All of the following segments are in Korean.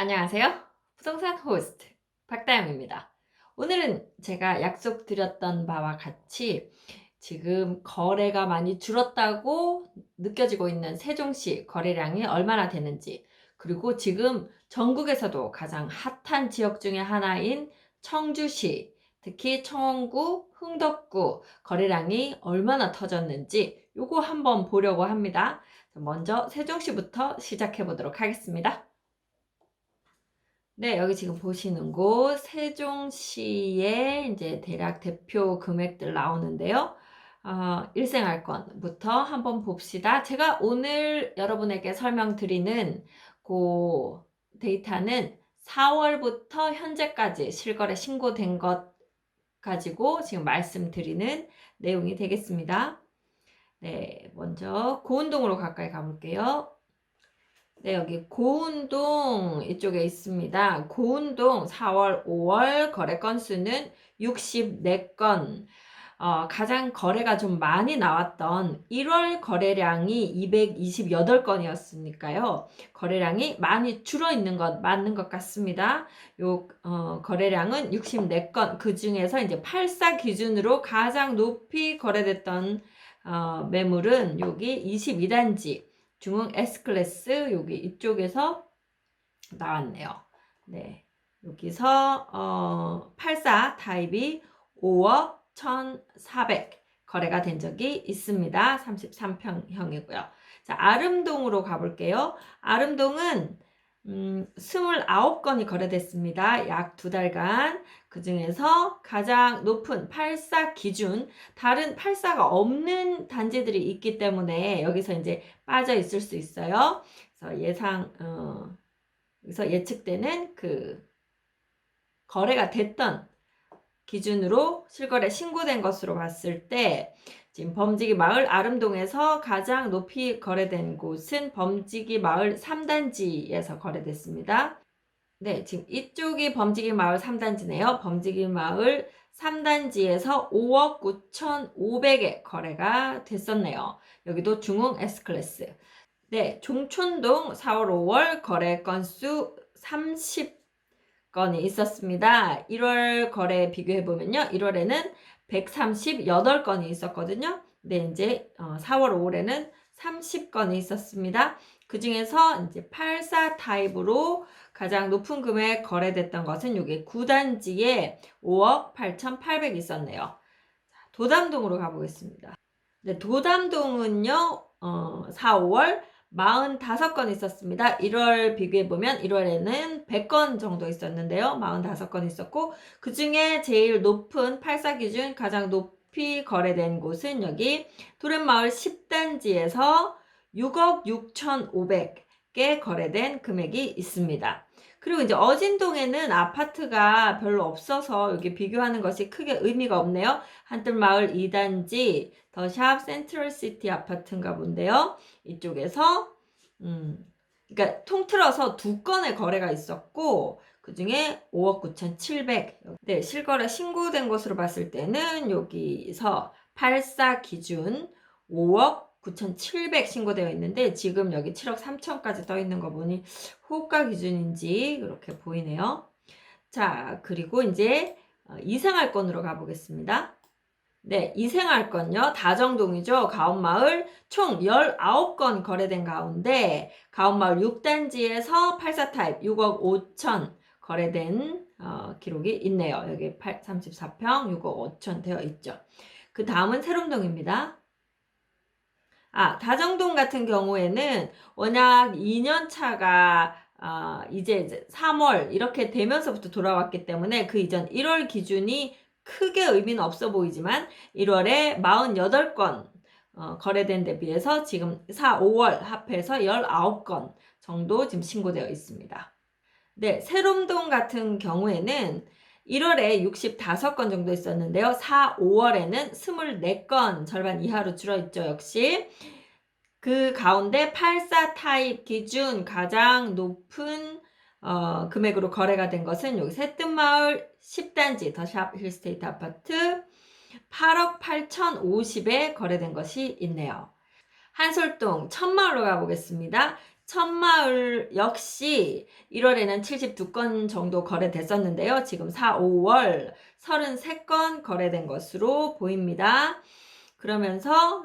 안녕하세요. 부동산 호스트 박다영입니다. 오늘은 제가 약속드렸던 바와 같이 지금 거래가 많이 줄었다고 느껴지고 있는 세종시 거래량이 얼마나 되는지, 그리고 지금 전국에서도 가장 핫한 지역 중에 하나인 청주시, 특히 청원구, 흥덕구 거래량이 얼마나 터졌는지 요거 한번 보려고 합니다. 먼저 세종시부터 시작해 보도록 하겠습니다. 네, 여기 지금 보시는 곳 세종시의 이제 대략 대표 금액들 나오는데요. 일생알권부터 한번 봅시다. 제가 오늘 여러분에게 설명드리는 그 데이터는 4월부터 현재까지 실거래 신고된 것 가지고 지금 말씀드리는 내용이 되겠습니다. 네, 먼저 고운동으로 가까이 가볼게요. 네, 여기 고운동 이쪽에 있습니다. 고운동 4월, 5월 거래 건수는 64건. 가장 거래가 좀 많이 나왔던 1월 거래량이 228건이었으니까요. 거래량이 많이 줄어 있는 것 맞는 것 같습니다. 거래량은 64건. 그 중에서 이제 84 기준으로 가장 높이 거래됐던 매물은 여기 22단지. 중흥 S클래스 여기 이쪽에서 나왔네요. 네, 여기서 84 타입이 5억 1,400 거래가 된 적이 있습니다. 33평형이고요. 자, 아름동으로 가볼게요. 아름동은 29건이 거래됐습니다. 약 2달간. 그 중에서 가장 높은 84 기준, 다른 84가 없는 단지들이 있기 때문에 여기서 이제 빠져 있을 수 있어요. 그래서 그래서 예측되는 그 거래가 됐던 기준으로 실거래 신고된 것으로 봤을 때 지금 범지기 마을 아름동에서 가장 높이 거래된 곳은 범지기 마을 3단지에서 거래됐습니다. 네, 지금 이쪽이 범지기 마을 3단지네요. 범지기 마을 3단지에서 5억 9,500에 거래가 됐었네요. 여기도 중흥 S클래스. 네, 종촌동 4월, 5월 거래 건수 30건이 있었습니다. 1월 거래 비교해보면요. 1월에는 138건이 있었거든요. 근데 이제 4월, 5월에는 30건이 있었습니다. 그 중에서 이제 84 타입으로 가장 높은 금액 거래됐던 것은 여기 9단지에 5억 8,800 있었네요. 도담동으로 가보겠습니다. 네, 도담동은요, 4, 5월 45건 있었습니다. 1월 비교해보면 1월에는 100건 정도 있었는데요. 45건 있었고, 그 중에 제일 높은 84 기준 가장 높이 거래된 곳은 여기 도련마을 10단지에서 6억 6,500개 거래된 금액이 있습니다. 그리고 이제 어진동에는 아파트가 별로 없어서 여기 비교하는 것이 크게 의미가 없네요. 한뜰마을 2단지 더샵 센트럴시티 아파트인가 본데요. 이쪽에서 그러니까 통틀어서 2건의 거래가 있었고 그 중에 5억 9,700. 네, 실거래 신고된 것으로 봤을 때는 여기서 84 기준 5억 9,700 신고되어 있는데 지금 여기 7억 3천까지 떠 있는 거 보니 호가 기준인지 그렇게 보이네요. 자, 그리고 이제 이생활권으로 가보겠습니다. 네, 이생활권요. 다정동이죠. 가온마을 총 19건 거래된 가운데 가온마을 6단지에서 84 타입 6억 5천 거래된 기록이 있네요. 여기 34평 6억 5천 되어 있죠. 그 다음은 세롬동입니다. 다정동 같은 경우에는 워낙 2년 차가 이제 3월 이렇게 되면서부터 돌아왔기 때문에 그 이전 1월 기준이 크게 의미는 없어 보이지만 1월에 48건 거래된 데 비해서 지금 4, 5월 합해서 19건 정도 지금 신고되어 있습니다. 네, 세롬동 같은 경우에는 1월에 65건 정도 있었는데요. 4, 5월에는 24건 절반 이하로 줄어있죠. 역시 그 가운데 84 타입 기준 가장 높은 금액으로 거래가 된 것은 여기 새뜸마을 10단지 더샵 힐스테이트 아파트 8억 8,050에 거래된 것이 있네요. 한솔동 천마을로 가보겠습니다. 천마을 역시 1월에는 72건 정도 거래됐었는데요. 지금 4, 5월 33건 거래된 것으로 보입니다. 그러면서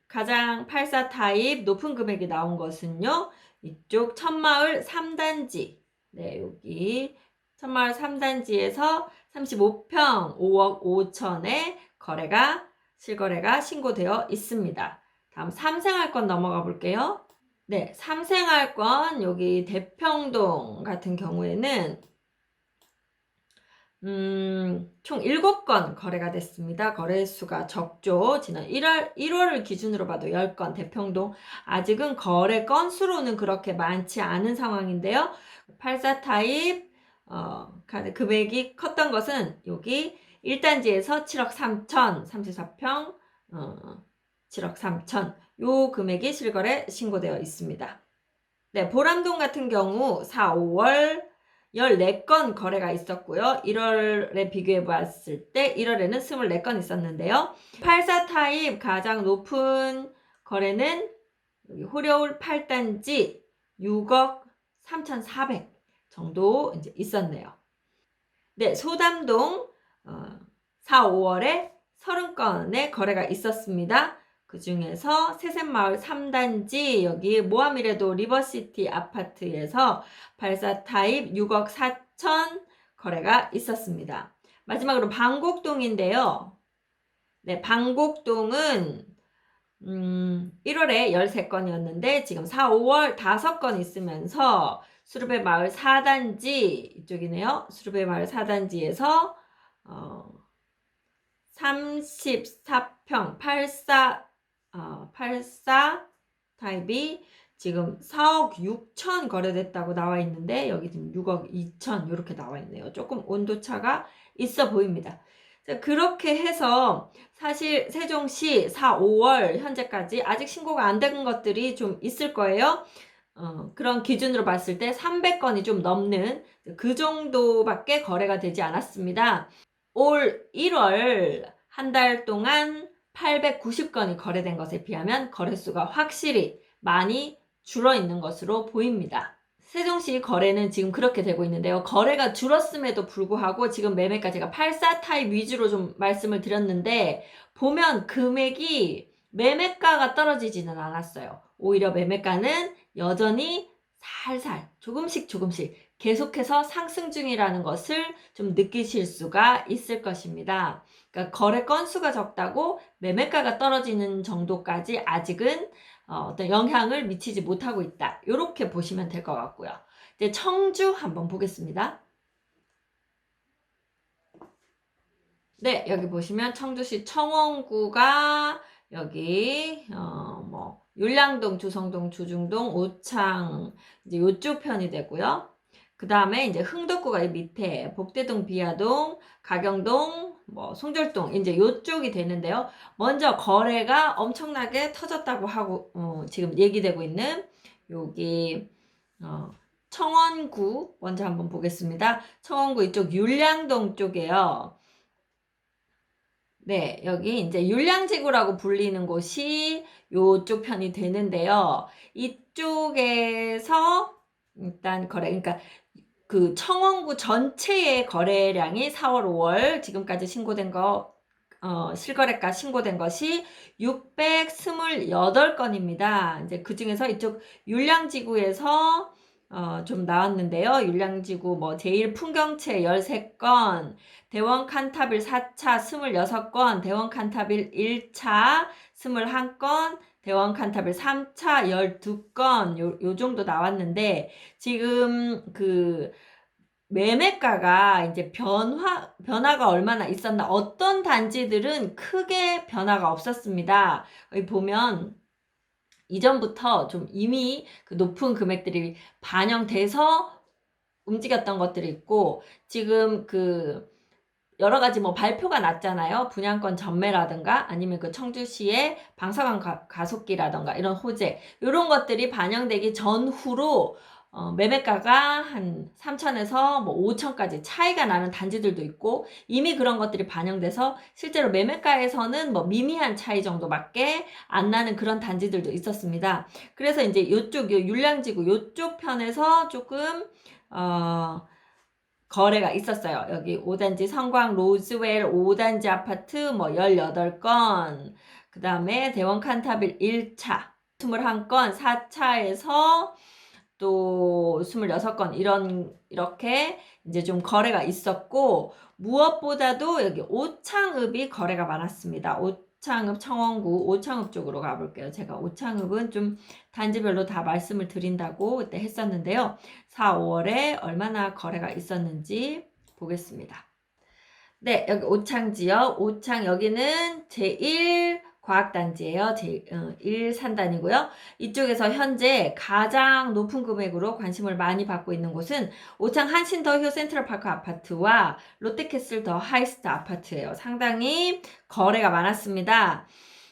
가장 84 타입 높은 금액이 나온 것은요. 이쪽 천마을 3단지. 네, 여기 천마을 3단지에서 35평 5억 5천에 실거래가 신고되어 있습니다. 다음 삼생활권 넘어가 볼게요. 네, 삼생활권 여기 대평동 같은 경우에는 총 7건 거래가 됐습니다. 거래수가 적죠. 지난 1월을 기준으로 봐도 10건, 대평동 아직은 거래 건수로는 그렇게 많지 않은 상황인데요. 84 타입 금액이 컸던 것은 여기 1단지에서 7억 3천, 34평 7억 3천 요 금액이 실거래 신고되어 있습니다. 네, 보람동 같은 경우 4, 5월 14건 거래가 있었고요. 1월에 비교해 봤을 때 1월에는 24건 있었는데요. 84 타입 가장 높은 거래는 여기 호려울 8단지 6억 3,400 정도 이제 있었네요. 네, 소담동 4, 5월에 30건의 거래가 있었습니다. 그 중에서 세샘마을 3단지 여기 모하미레도 리버시티 아파트에서 84 타입 6억 4천 거래가 있었습니다. 마지막으로 방곡동인데요. 네, 방곡동은 1월에 13건이었는데 지금 4, 5월 5건 있으면서 수르베 마을 4단지 이쪽이네요. 수르베 마을 4단지에서 34평 84 타입이 지금 4억 6천 거래됐다고 나와 있는데 여기 지금 6억 2천 이렇게 나와 있네요. 조금 온도차가 있어 보입니다. 그렇게 해서 사실 세종시 4, 5월 현재까지 아직 신고가 안 된 것들이 좀 있을 거예요. 그런 기준으로 봤을 때 300건이 좀 넘는 그 정도밖에 거래가 되지 않았습니다. 올 1월 한 달 동안 890건이 거래된 것에 비하면 거래수가 확실히 많이 줄어 있는 것으로 보입니다. 세종시 거래는 지금 그렇게 되고 있는데요. 거래가 줄었음에도 불구하고 지금 매매가 제가 84 타입 위주로 좀 말씀을 드렸는데 보면 금액이 매매가가 떨어지지는 않았어요. 오히려 매매가는 여전히 살살 조금씩 계속해서 상승 중이라는 것을 좀 느끼실 수가 있을 것입니다. 그러니까 거래 건수가 적다고 매매가가 떨어지는 정도까지 아직은 어떤 영향을 미치지 못하고 있다. 이렇게 보시면 될 것 같고요. 이제 청주 한번 보겠습니다. 네, 여기 보시면 청주시 청원구가 여기 율량동, 주성동, 주중동, 오창 이제 요쪽 편이 되고요. 그 다음에 이제 흥덕구가 이 밑에 복대동, 비아동, 가경동, 송절동 이제 요쪽이 되는데요. 먼저 거래가 엄청나게 터졌다고 하고 지금 얘기되고 있는 여기 청원구 먼저 한번 보겠습니다. 청원구 이쪽 율량동 쪽에요. 네, 여기 이제 율량지구라고 불리는 곳이 요쪽 편이 되는데요. 이쪽에서 일단 그러니까 그 청원구 전체의 거래량이 4월, 5월 지금까지 신고된 거 실거래가 신고된 것이 628건입니다. 이제 그 중에서 이쪽 율량지구에서 좀 나왔는데요. 율량지구 제1풍경채 13건, 대원 칸타빌 4차 26건, 대원 칸타빌 1차 21건, 대원 칸타빌 3차 12건 요 정도 나왔는데 지금 그 매매가가 이제 변화가 얼마나 있었나 어떤 단지들은 크게 변화가 없었습니다. 여기 보면 이전부터 좀 이미 그 높은 금액들이 반영돼서 움직였던 것들이 있고 지금 그 여러 가지 발표가 났잖아요. 분양권 전매라든가 아니면 그 청주시의 방사관 가속기라든가 이런 호재 이런 것들이 반영되기 전후로 매매가가 한 3천에서 뭐 5천까지 차이가 나는 단지들도 있고 이미 그런 것들이 반영돼서 실제로 매매가에서는 뭐 미미한 차이 정도밖에 안 나는 그런 단지들도 있었습니다. 그래서 이제 요쪽 율량지구 요쪽 편에서 조금 거래가 있었어요. 여기 5단지 성광 로즈웰 5단지 아파트 뭐 18건, 그 다음에 대원 칸타빌 1차 21건, 4차에서 또 26건 이렇게 이제 좀 거래가 있었고, 무엇보다도 여기 오창읍이 거래가 많았습니다. 오창읍 청원구 오창읍 쪽으로 가볼게요. 제가 오창읍은 좀 단지별로 다 말씀을 드린다고 그때 했었는데요. 4, 5월에 얼마나 거래가 있었는지 보겠습니다. 네, 여기 오창지역, 오창 여기는 제1 과학단지예요. 제1 산단이고요. 이쪽에서 현재 가장 높은 금액으로 관심을 많이 받고 있는 곳은 오창 한신더휴 센트럴파크 아파트와 롯데캐슬 더 하이스트 아파트예요. 상당히 거래가 많았습니다.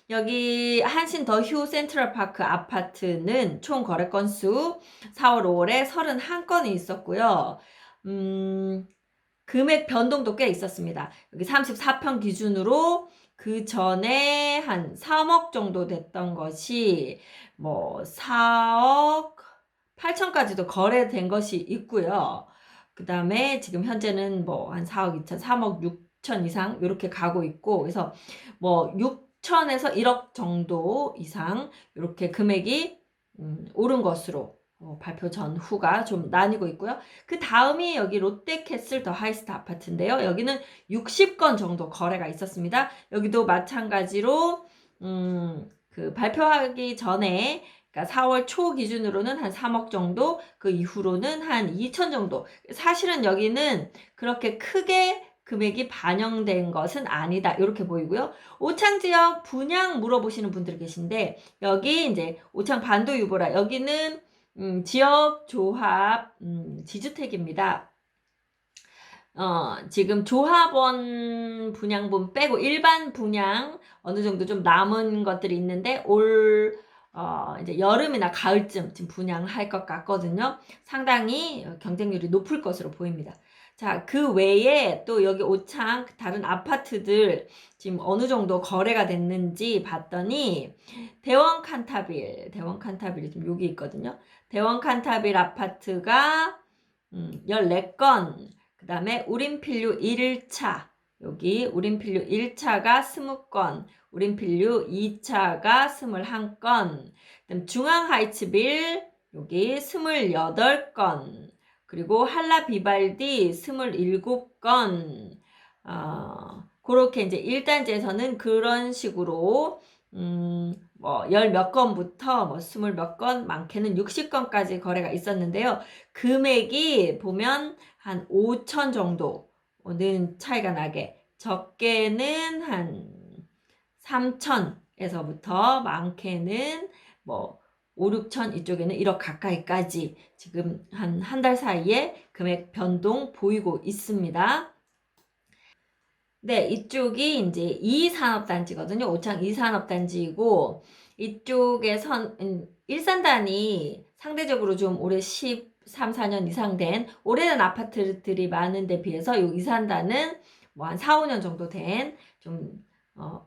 여기 한신 더휴 센트럴파크 아파트는 총 거래 건수 4월, 5월에 31건이 있었고요. 금액 변동도 꽤 있었습니다. 여기 34평 기준으로 그 전에 한 3억 정도 됐던 것이 뭐 4억 8천까지도 거래된 것이 있고요. 그 다음에 지금 현재는 뭐 한 4억 2천, 3억 6천 이상 이렇게 가고 있고, 그래서 뭐 6천에서 1억 정도 이상 이렇게 금액이 오른 것으로 발표 전후가 좀 나뉘고 있고요. 그 다음이 여기 롯데캐슬 더 하이스트 아파트인데요. 여기는 60건 정도 거래가 있었습니다. 여기도 마찬가지로 그 발표하기 전에, 그러니까 4월 초 기준으로는 한 3억 정도, 그 이후로는 한 2천 정도. 사실은 여기는 그렇게 크게 금액이 반영된 것은 아니다, 이렇게 보이고요. 오창 지역 분양 물어보시는 분들 계신데, 여기 이제 오창 반도 유보라, 여기는 지역 조합 지주택입니다. 지금 조합원 분양분 빼고 일반 분양 어느 정도 좀 남은 것들이 있는데 이제 여름이나 가을쯤 지금 분양할 것 같거든요. 상당히 경쟁률이 높을 것으로 보입니다. 자, 그 외에 또 여기 오창 다른 아파트들 지금 어느 정도 거래가 됐는지 봤더니 대원 칸타빌이 지금 여기 있거든요. 대원 칸타빌 아파트가 14건, 그 다음에 우린필류 1차, 여기 우린필류 1차가 20건, 우린필류 2차가 21건, 그다음 중앙하이츠빌 여기 28건, 그리고 한라비발디 27건, 그렇게 이제 1단지에서는 그런 식으로 뭐 10몇 건부터 뭐 20몇 건, 많게는 60건까지 거래가 있었는데요. 금액이 보면 한 5천 정도는 차이가 나게, 적게는 한 3천에서부터 많게는 뭐 5, 6천, 이쪽에는 1억 가까이까지 지금 한 달 사이에 금액 변동 보이고 있습니다. 네, 이쪽이 이제 2산업단지거든요. 오창 2산업단지이고, 이쪽에 1산단이 상대적으로 좀 올해 13, 4년 이상 된 오래된 아파트들이 많은데 비해서 이 2산단은 뭐 한 4, 5년 정도 된 좀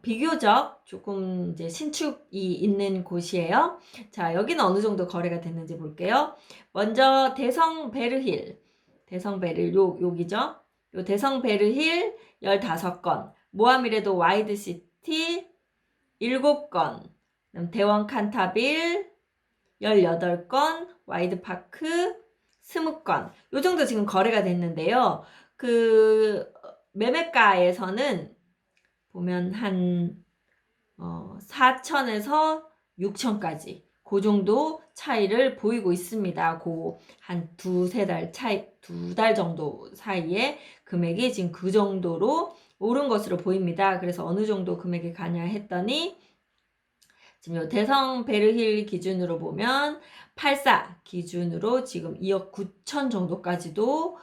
비교적 조금 이제 신축이 있는 곳이에요. 자, 여기는 어느 정도 거래가 됐는지 볼게요. 먼저 대성베르힐 여기죠. 요 대성베르힐 15건, 모하미레도 와이드시티 7건, 대원 칸타빌 18건, 와이드파크 20건, 요 정도 지금 거래가 됐는데요. 그 매매가에서는 보면 한 4천에서 6천까지 그 정도 차이를 보이고 있습니다. 그 한 두세 달 차이, 2달 정도 사이에 금액이 지금 그 정도로 오른 것으로 보입니다. 그래서 어느 정도 금액이 가냐 했더니 지금 대성 베르힐 기준으로 보면 84 기준으로 지금 2억 9천 정도까지도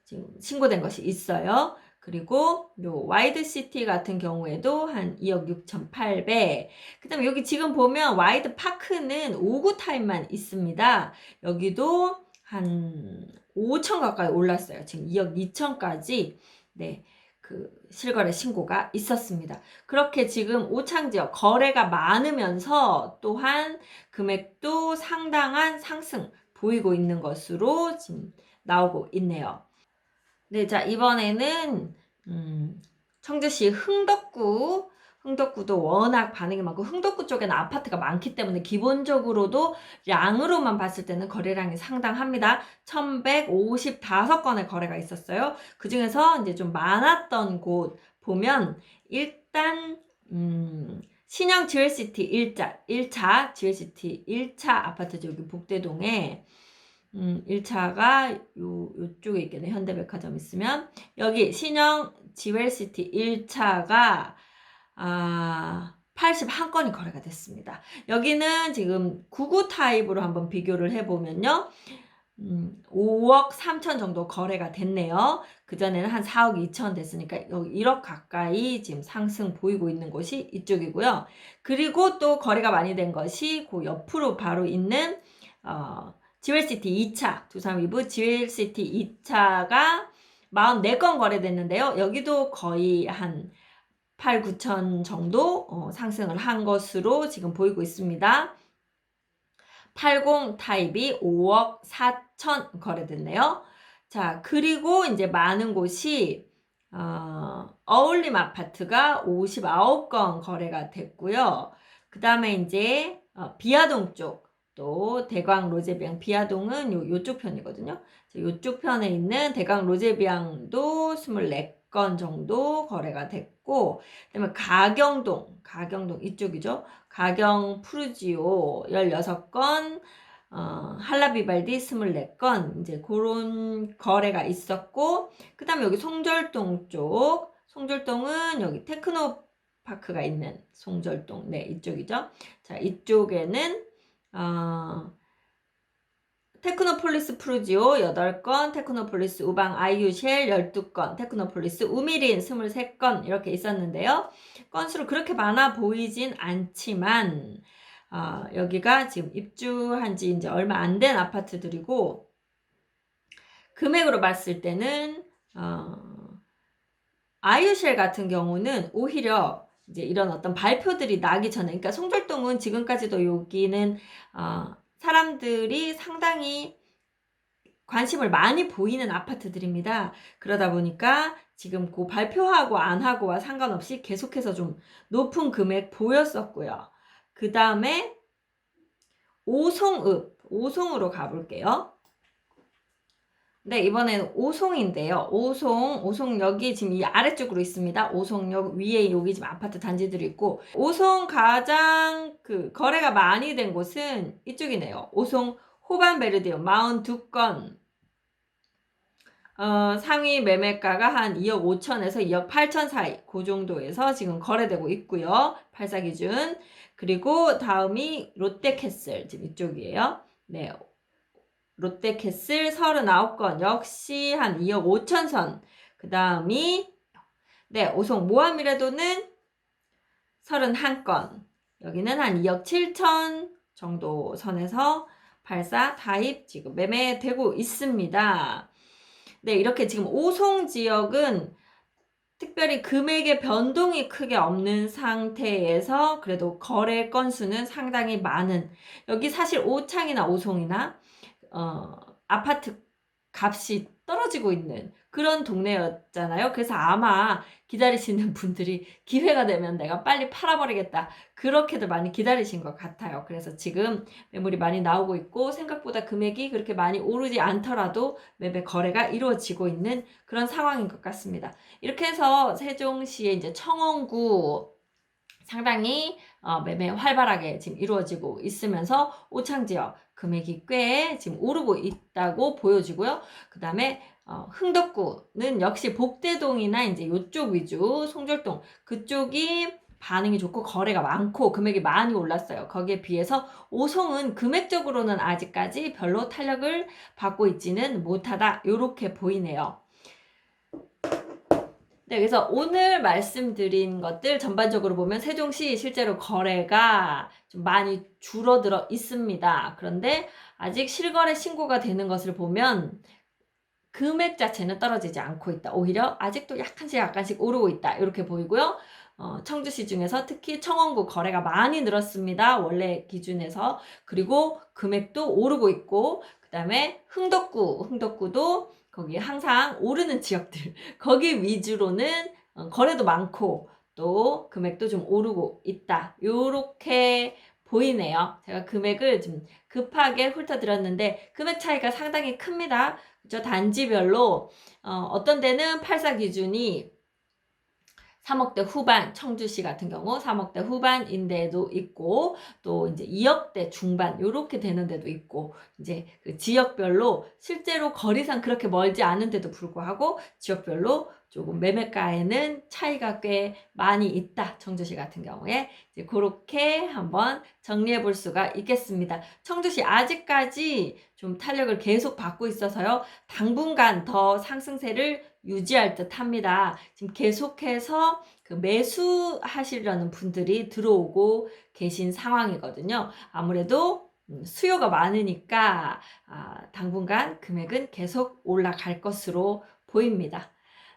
지금 신고된 것이 있어요. 그리고 요 와이드시티 같은 경우에도 한 2억 6,800. 그다음에 여기 지금 보면 와이드 파크는 5구 타입만 있습니다. 여기도 한 5천 가까이 올랐어요. 지금 2억 2천까지 네, 그 실거래 신고가 있었습니다. 그렇게 지금 오창지역 거래가 많으면서 또한 금액도 상당한 상승 보이고 있는 것으로 지금 나오고 있네요. 네, 자, 이번에는, 청주시 흥덕구도 워낙 반응이 많고, 흥덕구 쪽에는 아파트가 많기 때문에 기본적으로도 양으로만 봤을 때는 거래량이 상당합니다. 1155건의 거래가 있었어요. 그 중에서 이제 좀 많았던 곳 보면, 일단, 신형 GLCT 1차 GLCT 1차 아파트죠. 여기 복대동에 1차가 요쪽에 있겠네. 현대백화점 있으면. 여기 신형 지웰시티 1차가 81건이 거래가 됐습니다. 여기는 지금 99 타입으로 한번 비교를 해보면요. 5억 3천 정도 거래가 됐네요. 그전에는 한 4억 2천 됐으니까 1억 가까이 지금 상승 보이고 있는 곳이 이쪽이고요. 그리고 또 거래가 많이 된 것이 그 옆으로 바로 있는 지웰시티 2차, 두산 위브 지웰시티 2차가 44건 거래됐는데요. 여기도 거의 한 8, 9천 정도 상승을 한 것으로 지금 보이고 있습니다. 80 타입이 5억 4천 거래됐네요. 자, 그리고 이제 많은 곳이 어울림 아파트가 59건 거래가 됐고요. 그 다음에 이제 비아동 쪽, 또 대광 로제비앙 비아동은 요쪽 편이거든요. 요쪽 편에 있는 대광 로제비앙도 24건 정도 거래가 됐고, 그다음에 가경동 이쪽이죠. 가경 푸르지오 16건, 할라비발디 24건, 이제 그런 거래가 있었고, 그 다음에 여기 송절동 쪽, 송절동은 여기 테크노파크가 있는 송절동, 네, 이쪽이죠. 자, 이쪽에는, 테크노폴리스 프루지오 8건, 테크노폴리스 우방 아이유쉘 12건, 테크노폴리스 우미린 23건 이렇게 있었는데요. 건수로 그렇게 많아 보이진 않지만 여기가 지금 입주한 지 이제 얼마 안 된 아파트들이고 금액으로 봤을 때는 아이유쉘 같은 경우는 오히려 이제 이런 어떤 발표들이 나기 전에, 그러니까 송절동은 지금까지도 여기는 사람들이 상당히 관심을 많이 보이는 아파트들입니다. 그러다 보니까 지금 그 발표하고 안 하고와 상관없이 계속해서 좀 높은 금액 보였었고요. 그 다음에 오송으로 가볼게요. 네, 이번에는 오송인데요. 오송역이 지금 이 아래쪽으로 있습니다. 오송역 위에 여기 지금 아파트 단지들이 있고, 오송 가장 거래가 많이 된 곳은 이쪽이네요. 오송 호반베르디오 42건. 상위 매매가가 한 2억 5천에서 2억 8천 사이, 그 정도에서 지금 거래되고 있고요. 8사 기준. 그리고 다음이 롯데캐슬, 지금 이쪽이에요. 네. 롯데캐슬 39건 역시 한 2억 5천 선. 그 다음이 네, 오송 모하미라도는 31건. 여기는 한 2억 7천 정도 선에서 84 타입 지금 매매되고 있습니다. 네, 이렇게 지금 오송 지역은 특별히 금액의 변동이 크게 없는 상태에서 그래도 거래 건수는 상당히 많은, 여기 사실 오창이나 오송이나 아파트 값이 떨어지고 있는 그런 동네였잖아요. 그래서 아마 기다리시는 분들이 기회가 되면 내가 빨리 팔아버리겠다, 그렇게들 많이 기다리신 것 같아요. 그래서 지금 매물이 많이 나오고 있고 생각보다 금액이 그렇게 많이 오르지 않더라도 매매 거래가 이루어지고 있는 그런 상황인 것 같습니다. 이렇게 해서 세종시의 이제 청원구 상당히 매매 활발하게 지금 이루어지고 있으면서 오창지역 금액이 꽤 지금 오르고 있다고 보여지고요. 그 다음에 흥덕구는 역시 복대동이나 이제 요쪽 위주, 송절동 그쪽이 반응이 좋고 거래가 많고 금액이 많이 올랐어요. 거기에 비해서 오송은 금액적으로는 아직까지 별로 탄력을 받고 있지는 못하다, 이렇게 보이네요. 네, 그래서 오늘 말씀드린 것들 전반적으로 보면 세종시 실제로 거래가 좀 많이 줄어들어 있습니다. 그런데 아직 실거래 신고가 되는 것을 보면 금액 자체는 떨어지지 않고 있다. 오히려 아직도 약간씩 오르고 있다. 이렇게 보이고요. 청주시 중에서 특히 청원구 거래가 많이 늘었습니다. 원래 기준에서. 그리고 금액도 오르고 있고, 그 다음에 흥덕구도 거기 항상 오르는 지역들, 거기 위주로는 거래도 많고, 또 금액도 좀 오르고 있다. 요렇게 보이네요. 제가 금액을 좀 급하게 훑어드렸는데, 금액 차이가 상당히 큽니다. 그죠? 단지별로, 어떤 데는 84 기준이 3억대 후반, 청주시 같은 경우 3억대 후반인 데도 있고, 또 이제 2억대 중반, 요렇게 되는 데도 있고, 이제 그 지역별로 실제로 거리상 그렇게 멀지 않은 데도 불구하고, 지역별로 조금 매매가에는 차이가 꽤 많이 있다. 청주시 같은 경우에. 이제 그렇게 한번 정리해 볼 수가 있겠습니다. 청주시 아직까지 좀 탄력을 계속 받고 있어서요. 당분간 더 상승세를 유지할 듯 합니다. 지금 계속해서 그 매수하시려는 분들이 들어오고 계신 상황이거든요. 아무래도 수요가 많으니까 당분간 금액은 계속 올라갈 것으로 보입니다.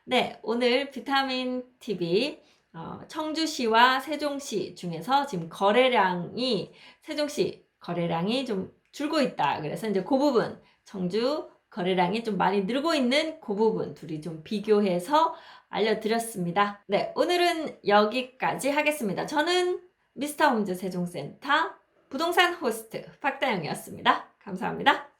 네, 오늘 비타민 TV 청주시와 세종시 중에서 지금 세종시 거래량이 좀 줄고 있다. 그래서 이제 그 부분, 청주 거래량이 좀 많이 늘고 있는 그 부분 둘이 좀 비교해서 알려드렸습니다. 네, 오늘은 여기까지 하겠습니다. 저는 미스터 홈즈 세종센터 부동산 호스트 박다영이었습니다. 감사합니다.